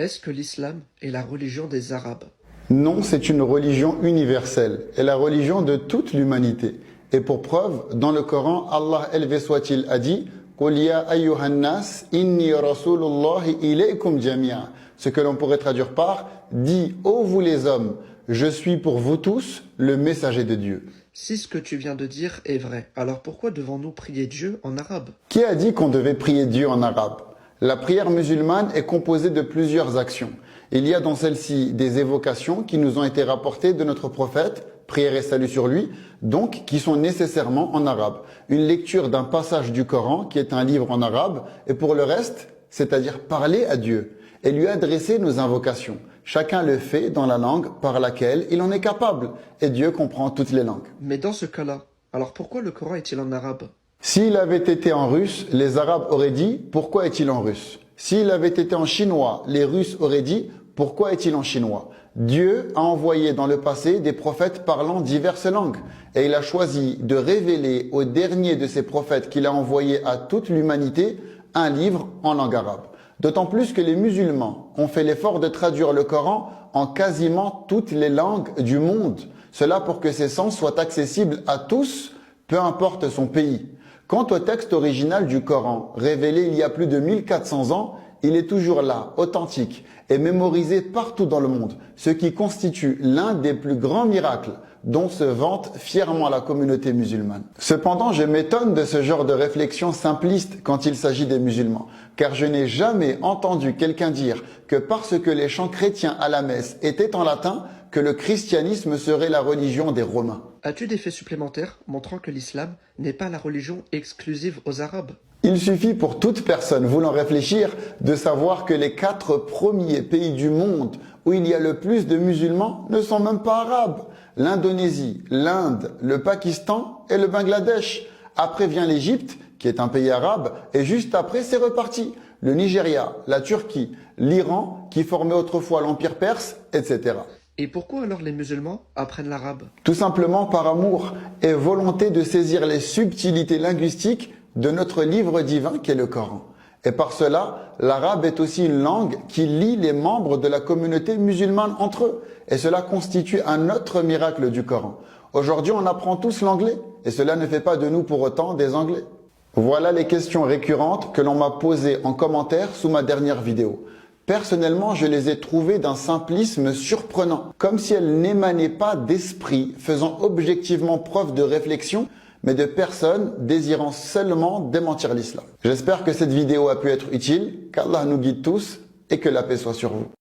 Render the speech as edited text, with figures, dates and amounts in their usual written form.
Est-ce que l'islam est la religion des Arabes? Non, c'est une religion universelle et la religion de toute l'humanité. Et pour preuve, dans le Coran, Allah élevé soit-il a dit قُلْ يَا أَيُّهَا النَّاسِ إِنِّي رَسُولُ اللَّهِ إِلَيْكُمْ جَمِيعًا. Ce que l'on pourrait traduire par dis, ô vous les hommes, je suis pour vous tous le messager de Dieu. Si ce que tu viens de dire est vrai, alors pourquoi devons-nous prier Dieu en arabe? Qui a dit qu'on devait prier Dieu en arabe? La prière musulmane est composée de plusieurs actions. Il y a dans celle-ci des évocations qui nous ont été rapportées de notre prophète, prière et salut sur lui, donc qui sont nécessairement en arabe. Une lecture d'un passage du Coran qui est un livre en arabe, et pour le reste, c'est-à-dire parler à Dieu et lui adresser nos invocations. Chacun le fait dans la langue par laquelle il en est capable, et Dieu comprend toutes les langues. Mais dans ce cas-là, alors pourquoi le Coran est-il en arabe? S'il avait été en russe, les Arabes auraient dit « Pourquoi est-il en russe ?» S'il avait été en chinois, les Russes auraient dit « Pourquoi est-il en chinois ?» Dieu a envoyé dans le passé des prophètes parlant diverses langues et il a choisi de révéler au dernier de ces prophètes qu'il a envoyé à toute l'humanité un livre en langue arabe. D'autant plus que les musulmans ont fait l'effort de traduire le Coran en quasiment toutes les langues du monde. Cela pour que ces sens soient accessibles à tous, peu importe son pays. Quant au texte original du Coran, révélé il y a plus de 1400 ans, il est toujours là, authentique et mémorisé partout dans le monde, ce qui constitue l'un des plus grands miracles dont se vante fièrement la communauté musulmane. Cependant, je m'étonne de ce genre de réflexion simpliste quand il s'agit des musulmans, car je n'ai jamais entendu quelqu'un dire que parce que les chants chrétiens à la messe étaient en latin, que le christianisme serait la religion des Romains. As-tu des faits supplémentaires montrant que l'islam n'est pas la religion exclusive aux Arabes? Il suffit pour toute personne voulant réfléchir de savoir que les 4 premiers pays du monde où il y a le plus de musulmans ne sont même pas arabes. L'Indonésie, l'Inde, le Pakistan et le Bangladesh. Après vient l'Égypte, qui est un pays arabe, et juste après c'est reparti. Le Nigeria, la Turquie, l'Iran, qui formait autrefois l'Empire perse, etc. Et pourquoi alors les musulmans apprennent l'arabe? Tout simplement par amour et volonté de saisir les subtilités linguistiques de notre livre divin qu'est le Coran. Et par cela, l'arabe est aussi une langue qui lie les membres de la communauté musulmane entre eux. Et cela constitue un autre miracle du Coran. Aujourd'hui, on apprend tous l'anglais et cela ne fait pas de nous pour autant des Anglais. Voilà les questions récurrentes que l'on m'a posées en commentaire sous ma dernière vidéo. Personnellement, je les ai trouvées d'un simplisme surprenant, comme si elles n'émanaient pas d'esprit faisant objectivement preuve de réflexion, mais de personnes désirant seulement démentir l'islam. J'espère que cette vidéo a pu être utile, qu'Allah nous guide tous et que la paix soit sur vous.